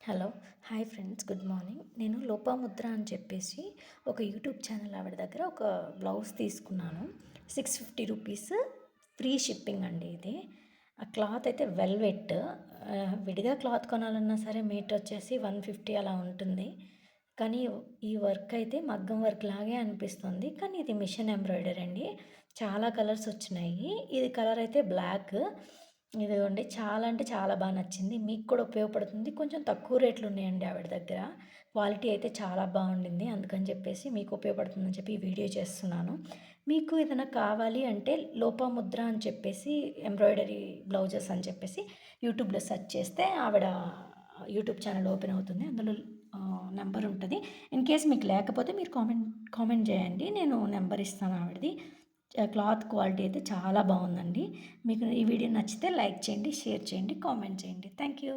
Hello hi friends, good morning. నేను లోపాముద్ర అని చెప్పేసి ఒక యూట్యూబ్ ఛానల్ ఆవిడ దగ్గర ఒక బ్లౌజ్ తీసుకున్నాను. 650 రూపీస్, ఫ్రీ షిప్పింగ్ అండి. ఇది ఆ క్లాత్ అయితే వెల్వెట్. విడిగా క్లాత్ కొనాలన్నా సరే మీటర్ వచ్చేసి 150 అలా ఉంటుంది. కానీ ఈ వర్క్ అయితే మగ్గం వర్క్ లాగే అనిపిస్తుంది. కానీ ఇది మిషన్ ఎంబ్రాయిడరీ అండి. చాలా కలర్స్ వచ్చినాయి. ఇది కలర్ అయితే బ్లాక్. ఇదిగోండి, చాలా అంటే చాలా బాగా నచ్చింది. మీకు కూడా ఉపయోగపడుతుంది. కొంచెం తక్కువ రేట్లు ఉన్నాయండి ఆవిడ దగ్గర. క్వాలిటీ అయితే చాలా బాగుండింది. అందుకని చెప్పేసి మీకు ఉపయోగపడుతుందని చెప్పి ఈ వీడియో చేస్తున్నాను. మీకు ఏదైనా కావాలి అంటే లోపాముద్ర అని చెప్పేసి ఎంబ్రాయిడరీ బ్లౌజెస్ అని చెప్పేసి యూట్యూబ్లో సెర్చ్ చేస్తే ఆవిడ యూట్యూబ్ ఛానల్ ఓపెన్ అవుతుంది. అందులో నెంబర్ ఉంటుంది. ఇన్ కేస్ మీకు లేకపోతే మీరు కామెంట్ చేయండి, నేను నెంబర్ ఇస్తాను ఆవిడది. క్లాత్ క్వాలిటీ అయితే చాలా బాగుందండి. మీకు ఈ వీడియో నచ్చితే లైక్ చేయండి, షేర్ చేయండి, కామెంట్ చేయండి. Thank you.